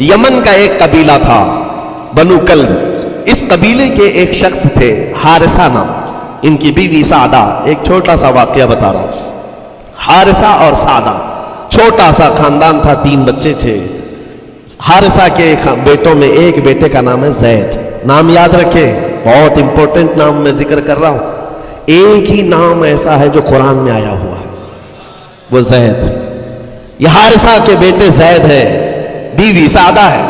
یمن کا ایک قبیلہ تھا بنو کلب. اس قبیلے کے ایک شخص تھے حارثہ نام, ان کی بیوی سعدہ. ایک چھوٹا سا واقعہ بتا رہا ہوں. حارثہ اور سعدہ چھوٹا سا خاندان تھا, 3 بچے تھے. حارثہ کے بیٹوں میں ایک بیٹے کا نام ہے زید. نام یاد رکھے, بہت امپورٹنٹ نام میں ذکر کر رہا ہوں. ایک ہی نام ایسا ہے جو قرآن میں آیا ہوا ہے, وہ زید. یہ حارثہ کے بیٹے زید ہے, بیوی سعدہ ہے.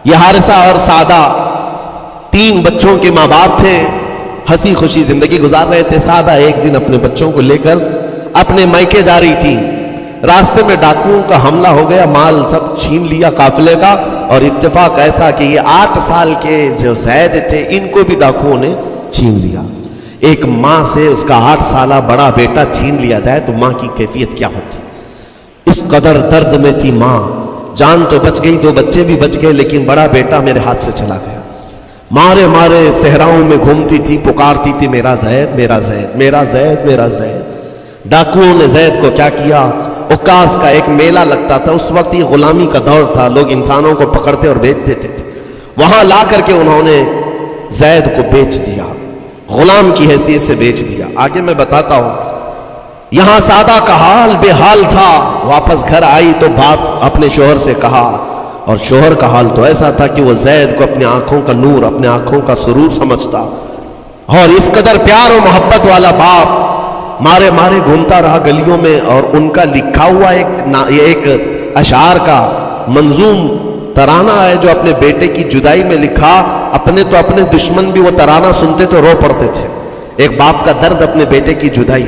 یہ حارثہ اور سعدہ 3 بچوں کے ماں باپ تھے, ہنسی خوشی زندگی گزار رہے تھے. سعدہ ایک دن اپنے بچوں کو لے کر اپنے مائکے جا رہی تھی. راستے میں ڈاکوؤں کا حملہ ہو گیا, مال سب چھین لیا قافلے کا. اور اتفاق ایسا کہ یہ 8 سال کے جو زید تھے ان کو بھی ڈاکوؤں نے چھین لیا. ایک ماں سے اس کا 8 سالہ بڑا بیٹا چھین لیا جائے تو ماں کی کیفیت کیا ہوتی. اس قدر درد میں تھی ماں. جان تو بچ گئی, 2 بچے بھی بچ گئے, لیکن بڑا بیٹا میرے ہاتھ سے چلا گیا. مارے مارے صحراؤں میں گھومتی تھی, پکارتی تھی میرا زید میرا زید میرا زید میرا زید. ڈاکوؤں نے زید کو کیا کیا, عکاظ کا ایک میلہ لگتا تھا. اس وقت یہ غلامی کا دور تھا, لوگ انسانوں کو پکڑتے اور بیچ دیتے تھے. وہاں لا کر کے انہوں نے زید کو بیچ دیا, غلام کی حیثیت سے بیچ دیا. آگے میں بتاتا ہوں. یہاں سعدہ کا حال بے حال تھا. واپس گھر آئی تو باپ اپنے شوہر سے کہا, اور شوہر کا حال تو ایسا تھا کہ وہ زید کو اپنی آنکھوں کا نور, اپنے آنکھوں کا سرور سمجھتا. اور اس قدر پیار و محبت والا باپ مارے مارے گھومتا رہا گلیوں میں. اور ان کا لکھا ہوا ایک اشعار کا منظوم ترانہ ہے جو اپنے بیٹے کی جدائی میں لکھا. اپنے دشمن بھی وہ ترانہ سنتے تو رو پڑتے تھے. ایک باپ کا درد اپنے بیٹے کی جدائی,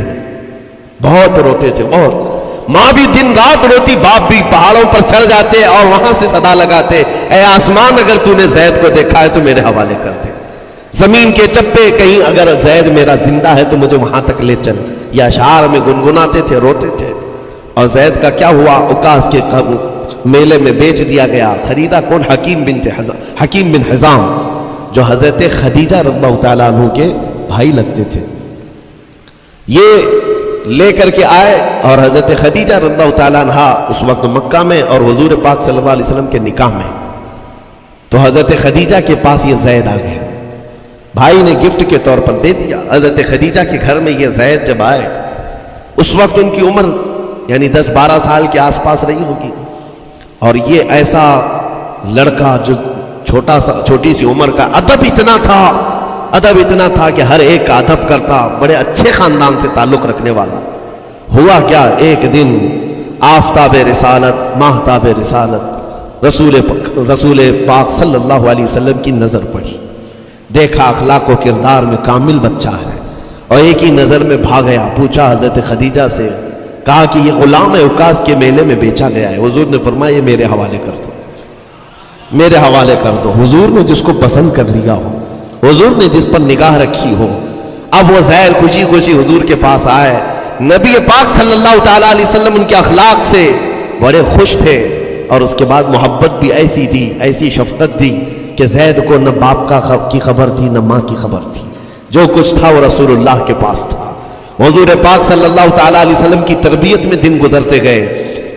بہت روتے تھے بہت. ماں بھی دن رات روتی, باپ بھی پہاڑوں پر چڑھ جاتے اور وہاں سے صدا لگاتے, اے آسمان اگر تو نے زید کو دیکھا ہے تو میرے حوالے کر دے. زمین کے چپے کہیں اگر زید میرا زندہ ہے تو مجھے وہاں تک لے چل. یہ اشعار میں گنگناتے تھے, روتے تھے. اور زید کا کیا ہوا, عکاظ کے میلے میں بیچ دیا گیا. خریدا کون, حکیم بن حزام, جو حضرت خدیجہ رضی اللہ تعالیٰ عنہ کے بھائی لگتے تھے. یہ لے کر کے آئے اور حضرت خدیجہ رضی اللہ تعالیٰ عنہ اس وقت مکہ میں اور حضور پاک صلی اللہ علیہ وسلم کے نکاح میں. تو حضرت خدیجہ کے پاس یہ زید آ گیا, بھائی نے گفٹ کے طور پر دے دیا. حضرت خدیجہ کے گھر میں یہ زید جب آئے, اس وقت ان کی عمر یعنی 10-12 سال کے آس پاس رہی ہوگی. اور یہ ایسا لڑکا جو چھوٹی سی عمر کا, ادب اتنا تھا کہ ہر ایک کا ادب کرتا, بڑے اچھے خاندان سے تعلق رکھنے والا. ہوا کیا, ایک دن آفتاب رسالت, ماہتاب رسالت رسول پاک صلی اللہ علیہ وسلم کی نظر پڑی. دیکھا اخلاق و کردار میں کامل بچہ ہے, اور ایک ہی نظر میں بھاگ گیا. پوچھا حضرت خدیجہ سے, کہا کہ یہ غلام عکاظ کے میلے میں بیچا گیا ہے. حضور نے فرمایا یہ میرے حوالے کر دو, میرے حوالے کر دو. حضور نے جس کو پسند کر لیا ہو, حضور نے جس پر نگاہ رکھی ہو. اب وہ زید خوشی خوشی حضور کے پاس آئے. نبی پاک صلی اللہ تعالیٰ علیہ وسلم ان کے اخلاق سے بڑے خوش تھے, اور اس کے بعد محبت بھی ایسی تھی, ایسی شفقت تھی کہ زید کو نہ باپ کی خبر تھی نہ ماں کی خبر تھی. جو کچھ تھا وہ رسول اللہ کے پاس تھا. حضور پاک صلی اللہ تعالیٰ علیہ وسلم کی تربیت میں دن گزرتے گئے,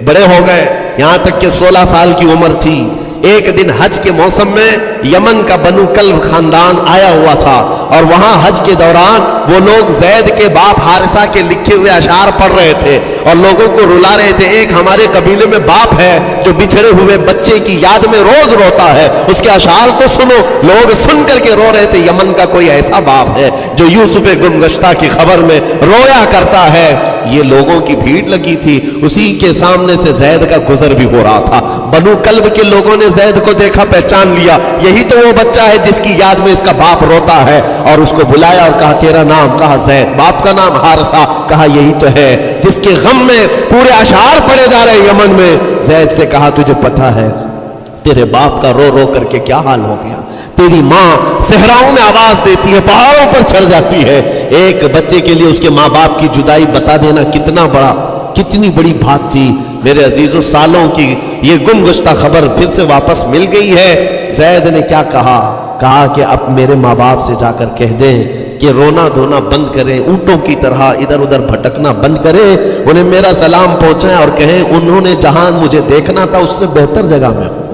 بڑے ہو گئے, یہاں تک کہ 16 سال کی عمر تھی. ایک دن حج کے موسم میں یمن کا بنو کلب خاندان آیا ہوا تھا, اور وہاں حج کے دوران وہ لوگ زید کے باپ حارثہ کے لکھے ہوئے اشعار پڑھ رہے تھے اور لوگوں کو رلا رہے تھے. ایک ہمارے قبیلے میں باپ ہے جو بچھڑے ہوئے بچے کی یاد میں روز روتا ہے, اس کے اشعار کو سنو. لوگ سن کر کے رو رہے تھے, یمن کا کوئی ایسا باپ ہے جو یوسف گمگشتہ کی خبر میں رویا کرتا ہے. یہ لوگوں کی بھیڑ لگی تھی, اسی کے سامنے سے زید کا گزر بھی ہو رہا تھا. بنو کلب کے لوگوں نے زید کو دیکھا, پہچان لیا, یہی تو وہ بچہ ہے جس کی یاد میں اس کا باپ روتا ہے. اور اس کو بلایا اور کہا تیرا نام, کہا زید. باپ کا نام حارثہ, کہا یہی تو ہے جس کے غم میں پورے اشعار پڑے جا رہے یمن میں. زید سے کہا تجھے پتہ ہے تیرے باپ کا رو رو کر کے کیا حال ہو گیا؟ تیری ماں صحراؤں میں آواز دیتی ہے, پہاڑوں پر چڑھ جاتی ہے. ایک بچے کے لیے اس کے ماں باپ کی جدائی بتا دینا کتنی بڑی بات تھی. میرے عزیزوں, سالوں کی یہ گم گشتہ خبر پھر سے واپس مل گئی ہے. زید نے کیا کہا کہ اب میرے ماں باپ سے جا کر کہہ دیں کہ رونا دھونا بند کریں, اونٹوں کی طرح ادھر ادھر بھٹکنا بند کریں, انہیں میرا سلام پہنچائیں اور کہیں انہوں نے جہاں مجھے دیکھنا تھا اس سے بہتر جگہ میں ہوں.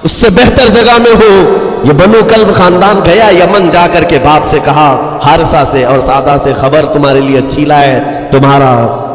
اس سے بہتر جگہ میں ہوں. یہ بنو کلب خاندان گیا یمن، جا کر کے باپ سے کہا، حارثہ سے اور سعدہ سے، خبر تمہارے لیے اچھی لائے، تمہارا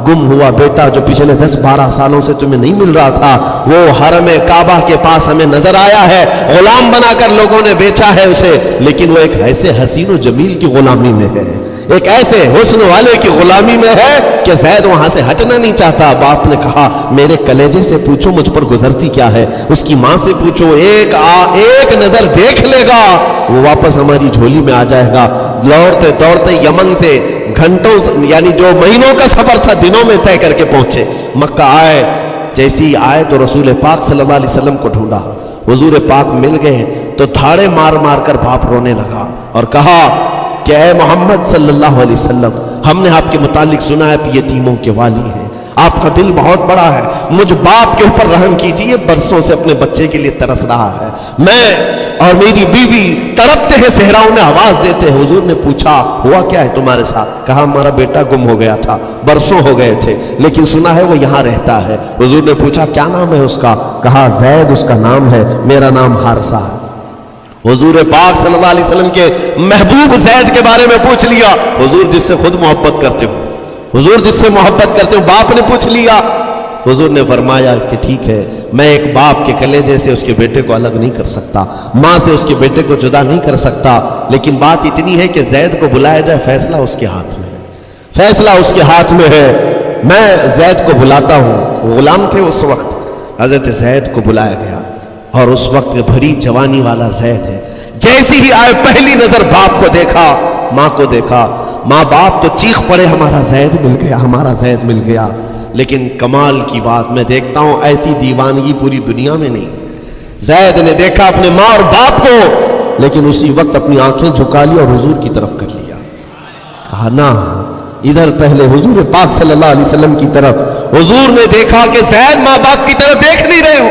گم ہوا بیٹا جو پچھلے 10-12 سالوں سے تمہیں نہیں مل رہا تھا، وہ حرم کعبہ کے پاس ہمیں نظر آیا ہے، غلام بنا کر لوگوں نے بیچا ہے اسے، لیکن وہ ایک ایسے حسین و جمیل کی غلامی میں ہے، ایک ایسے حسن والے کی غلامی میں ہے کہ زید وہاں سے ہٹنا نہیں چاہتا. باپ نے کہا میرے کلیجے سے پوچھو مجھ پر گزرتی کیا ہے، اس کی ماں سے پوچھو، ایک نظر دیکھ لے گا وہ واپس ہماری جھولی میں آ جائے گا. دوڑتے دوڑتے یمن سے گھنٹوں یعنی جو مہینوں کا سفر تھا دنوں میں طے کر کے پہنچے. مکہ آئے، جیسی آئے تو رسول پاک صلی اللہ علیہ وسلم کو ڈھونڈا. حضور پاک مل گئے تو دھاڑے مار مار کر باپ رونے لگا اور کہا کہ اے محمد صلی اللہ علیہ وسلم، ہم نے آپ کے متعلق سنا ہے کہ یتیموں کے والی ہیں، آپ کا دل بہت بڑا ہے، مجھ باپ کے اوپر رحم کیجئے، برسوں سے اپنے بچے کے لیے ترس رہا ہے، میں اور میری بیوی تڑپتے ہیں، صحراؤں میں آواز دیتے ہیں. حضور نے پوچھا ہوا کیا ہے تمہارے ساتھ؟ کہا ہمارا بیٹا گم ہو گیا تھا، برسوں ہو گئے تھے، لیکن سنا ہے وہ یہاں رہتا ہے. حضور نے پوچھا کیا نام ہے اس کا؟ کہا زید اس کا نام ہے، میرا نام حارثہ ہے. حضور پاک صلی اللہ علیہ وسلم کے محبوب زید کے بارے میں پوچھ لیا. حضور جس سے خود محبت کرتے ہو، حضور جس سے محبت کرتے ہو، باپ نے پوچھ لیا. حضور نے فرمایا کہ ٹھیک ہے، میں ایک باپ کے کلیجے سے اس کے بیٹے کو الگ نہیں کر سکتا، ماں سے اس کے بیٹے کو جدا نہیں کر سکتا، لیکن بات اتنی ہے کہ زید کو بلایا جائے، فیصلہ اس کے ہاتھ میں ہے، فیصلہ اس کے ہاتھ میں ہے. میں زید کو بلاتا ہوں. غلام تھے اس وقت، حضرت زید کو بلایا گیا اور اس وقت بھری جوانی والا زید ہے. جیسی ہی آئے پہلی نظر باپ کو دیکھا، ماں کو دیکھا، ماں باپ تو چیخ پڑے ہمارا زید مل گیا، ہمارا زید مل گیا. لیکن کمال کی بات میں دیکھتا ہوں ایسی دیوانگی پوری دنیا میں نہیں. زید نے دیکھا اپنے ماں اور باپ کو، لیکن اسی وقت اپنی آنکھیں جھکا لی اور حضور کی طرف کر لیا. کہا نہ، ادھر پہلے حضور پاک صلی اللہ علیہ وسلم کی طرف. حضور نے دیکھا کہ زید ماں باپ کی طرف دیکھ نہیں رہے ہو،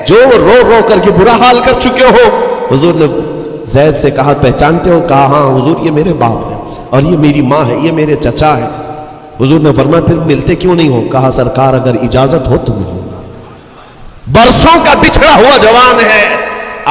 جو رو رو کر کے برا حال کر چکے ہو. حضور نے زید سے کہا پہچانتے ہو؟ کہا ہاں حضور یہ میرے باپ ہیں اور یہ میری ماں ہے، یہ میرے چچا ہے. حضور نے فرمایا پھر ملتے کیوں نہیں ہو؟ کہا سرکار اگر اجازت ہو تو ملوں گا، برسوں کا بچھڑا ہوا جوان ہے،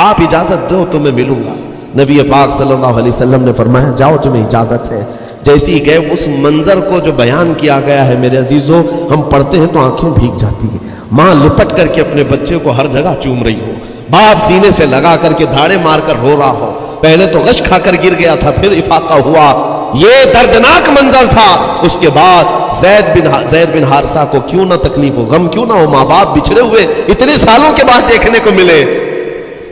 آپ اجازت دو تو میں ملوں گا. نبی پاک صلی اللہ علیہ وسلم نے فرمایا جاؤ تمہیں اجازت ہے. جیسی گئے اس منظر کو جو بیان کیا گیا ہے میرے عزیزوں، ہم پڑھتے ہیں تو آنکھیں بھیگ جاتی ہیں. ماں لپٹ کر کے اپنے بچے کو ہر جگہ چوم رہی ہو، باپ سینے سے لگا کر کے دھاڑے مار کر رو رہا ہو، پہلے تو غش کھا کر گر گیا تھا، پھر افاقہ ہوا. یہ دردناک منظر تھا. اس کے بعد زید بن حارثہ کو کیوں نہ تکلیف ہو، غم کیوں نہ ہو، ماں باپ بچھڑے ہوئے اتنے سالوں کے بعد دیکھنے کو ملے،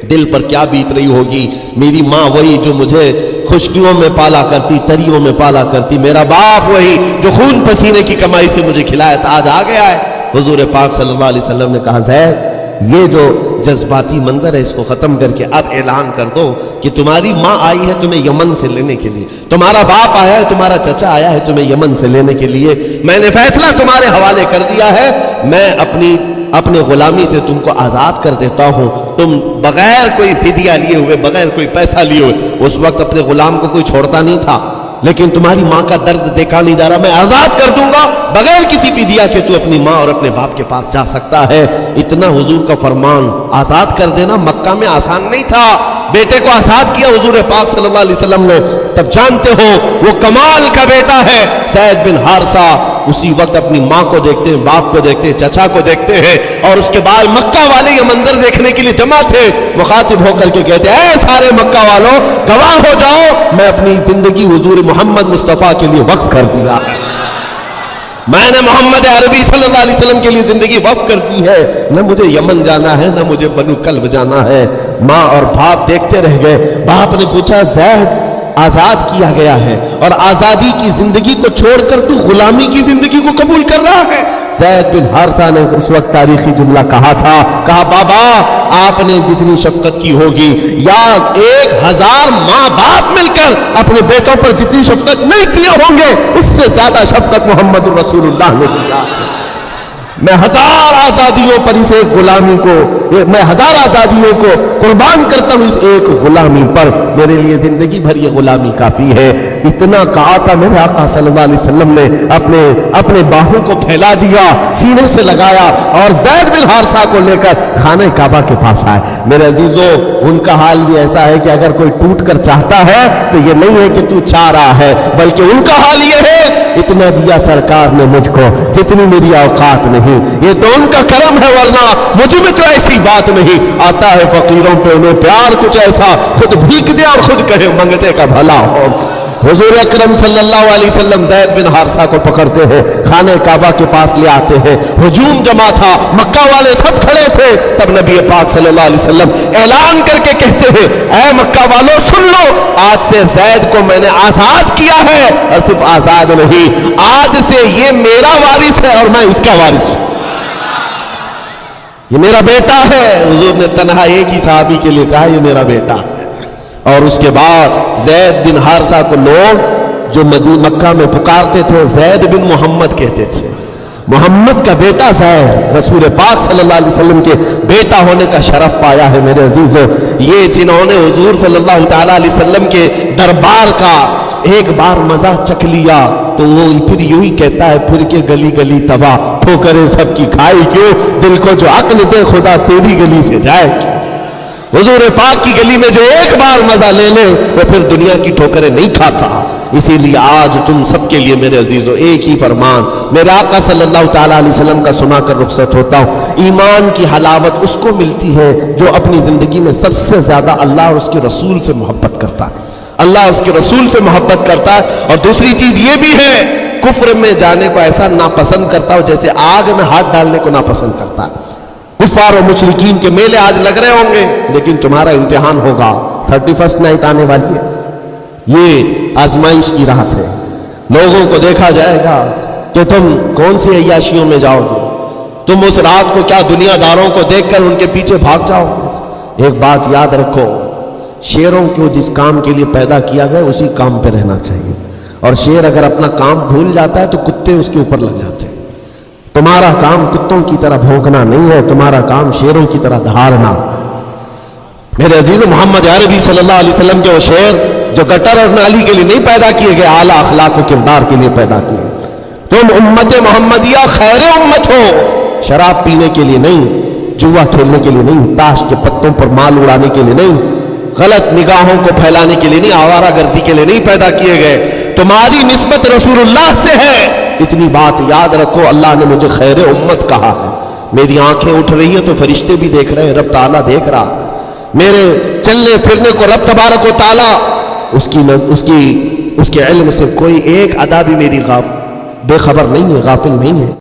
دل پر کیا بیت رہی ہوگی. میری ماں وہی جو مجھے خشکیوں میں پالا کرتی، تریوں میں پالا کرتی، میرا باپ وہی جو خون پسینے کی کمائی سے مجھے کھلایا تھا، آج آ گیا ہے. حضور پاک صلی اللہ علیہ وسلم نے کہا زید یہ جو جذباتی منظر ہے اس کو ختم کر کے اب اعلان کر دو کہ تمہاری ماں آئی ہے تمہیں یمن سے لینے کے لیے، تمہارا باپ آیا ہے، تمہارا چچا آیا ہے تمہیں یمن سے لینے کے لیے، میں نے فیصلہ تمہارے حوالے کر دیا ہے، میں اپنے غلامی سے تم کو آزاد کر دیتا ہوں. تم بغیر کوئی فدیہ لیے ہوئے، بغیر کوئی پیسہ لیے ہوئے، اس وقت اپنے غلام کو کوئی چھوڑتا نہیں تھا، لیکن تمہاری ماں کا درد دیکھا نہیں جا رہا، میں آزاد کر دوں گا بغیر کسی فدیہ کے، تو اپنی ماں اور اپنے باپ کے پاس جا سکتا ہے. اتنا حضور کا فرمان. آزاد کر دینا مکہ میں آسان نہیں تھا. بیٹے کو آزاد کیا حضور پاک صلی اللہ علیہ وسلم نے، تب جانتے ہو وہ کمال کا بیٹا ہے زید بن حارثہ. اسی وقت اپنی ماں کو دیکھتے ہیں، باپ کو دیکھتے ہیں، چچا کو دیکھتے ہیں، اور اس کے بعد مکہ والے یہ منظر دیکھنے کے لیے جمع تھے. مخاطب ہو کر کے کہتے ہیں اے سارے مکہ والوں گواہ ہو جاؤ، میں اپنی زندگی حضور محمد مصطفیٰ کے لیے وقف کر دیا ہے، میں نے محمد عربی صلی اللہ علیہ وسلم کے لیے زندگی وقف کر دی ہے. نہ مجھے یمن جانا ہے، نہ مجھے بنو کلب جانا ہے. ماں اور باپ دیکھتے رہ گئے. باپ نے پوچھا زید آزاد کیا گیا ہے اور آزادی کی زندگی کو چھوڑ کر تو غلامی کی زندگی کو قبول کر رہا ہے؟ زید بن حارثہ نے اس وقت تاریخی جملہ کہا تھا، کہا بابا آپ نے جتنی شفقت کی ہوگی یا 1000 ماں باپ مل کر اپنے بیٹوں پر جتنی شفقت نہیں کیے ہوں گے، اس سے زیادہ شفقت محمد رسول اللہ نے کیا. میں ہزار آزادیوں پر اس ایک غلامی کو، میں ہزار آزادیوں کو قربان کرتا ہوں اس ایک غلامی پر، میرے لیے زندگی بھر یہ غلامی کافی ہے۔ اتنا کہا تھا میرے آقا صلی اللہ علیہ وسلم نے، اپنے باہوں کو پھیلا دیا، سینے سے لگایا اور زید بن حارثہ کو لے کر خانہ کعبہ کے پاس آئے۔ میرے عزیزو، ان کا حال بھی ایسا ہے کہ اگر کوئی ٹوٹ کر چاہتا ہے تو یہ نہیں ہے کہ تو چاہ رہا ہے، بلکہ ان کا حال یہ ہے اتنا دیا سرکار نے مجھ کو جتنی میری اوقات نہیں، یہ تو ان کا کرم ہے، ورنہ مجھ میں تو ایسی بات نہیں۔ آتا ہے فقیروں پہ انہیں پیار کچھ ایسا، خود بھیک دے اور خود کہے منگتے کا بھلا ہو۔ حضور اکرم صلی اللہ علیہ وسلم زید بن حارثہ کو پکڑتے ہیں، خانہ کعبہ کے پاس لے آتے ہیں، ہجوم جمع تھا، مکہ والے سب کھڑے تھے، تب نبی پاک صلی اللہ علیہ وسلم اعلان کر کے کہتے ہیں اے مکہ والوں سن لو، آج سے زید کو میں نے آزاد کیا ہے، اور صرف آزاد نہیں، آج سے یہ میرا وارث ہے اور میں اس کا وارث ہوں، یہ میرا بیٹا ہے۔ حضور نے تنہا ایک ہی صحابی کے لیے کہا یہ میرا بیٹا ہے، اور اس کے بعد زید بن حارثہ کو لوگ جو مکہ میں پکارتے تھے زید بن محمد کہتے تھے، محمد کا بیٹا زید، رسول پاک صلی اللہ علیہ وسلم کے بیٹا ہونے کا شرف پایا ہے۔ میرے عزیزو، یہ جنہوں نے حضور صلی اللہ تعالیٰ علیہ وسلم کے دربار کا ایک بار مزہ چکھ لیا تو وہ پھر یوں ہی کہتا ہے پھر کے گلی گلی تباہ، ٹھوکریں سب کی کھائی کیوں، دل کو جو عقل دے خدا تیری گلی سے جائے کیوں۔ حضور پاک کی گلی میں جو ایک بار مزہ لے لے وہ پھر دنیا کی ٹھوکریں نہیں کھاتا۔ اسی لیے آج تم سب کے لیے میرے عزیزو ایک ہی فرمان میرے آقا صلی اللہ تعالیٰ علیہ وسلم کا سنا کر رخصت ہوتا ہوں۔ ایمان کی حلاوت اس کو ملتی ہے جو اپنی زندگی میں سب سے زیادہ اللہ اور اس کے رسول سے محبت کرتا ہے، اللہ اس کے رسول سے محبت کرتا ہے، اور دوسری چیز یہ بھی ہے کفر میں جانے کو ایسا ناپسند کرتا ہو جیسے آگ میں ہاتھ ڈالنے کو ناپسند کرتا ہے۔ کفار و مشرکین کے میلے آج لگ رہے ہوں گے، لیکن تمہارا امتحان ہوگا، 31 نائٹ آنے والی ہے، یہ آزمائش کی رات ہے، لوگوں کو دیکھا جائے گا کہ تم کون سی عیاشیوں میں جاؤ گے، تم اس رات کو کیا دنیا داروں کو دیکھ کر ان کے پیچھے بھاگ جاؤ گے۔ ایک بات یاد رکھو، شیروں کو جس کام کے لیے پیدا کیا گیا اسی کام پہ رہنا چاہیے، اور شیر اگر اپنا کام بھول جاتا ہے تو کتے اس کے اوپر لگ جاتے ہیں۔ تمہارا کام کتوں کی طرح بھونکنا نہیں ہے، تمہارا کام شیروں کی طرح دھارنا۔ میرے عزیز محمد عربی صلی اللہ علیہ وسلم کے وہ شیر جو گٹر اور نالی کے لیے نہیں پیدا کیے گئے، اعلیٰ اخلاق و کردار کے لیے پیدا کیے۔ تم امت محمدیہ خیر امت ہو، شراب پینے کے لیے نہیں، جوا کھیلنے کے لیے نہیں، تاش کے پتوں پر مال اڑانے کے لیے نہیں، غلط نگاہوں کو پھیلانے کے لیے نہیں، آوارہ گردی کے لیے نہیں پیدا کیے گئے۔ تمہاری نسبت رسول اللہ سے ہے، اتنی بات یاد رکھو، اللہ نے مجھے خیر امت کہا ہے۔ میری آنکھیں اٹھ رہی ہیں تو فرشتے بھی دیکھ رہے ہیں، رب تعالیٰ دیکھ رہا ہے میرے چلنے پھرنے کو، رب تبارک و تعالیٰ اس کے علم سے کوئی ایک ادا بھی میری بے خبر نہیں ہے، غافل نہیں ہے۔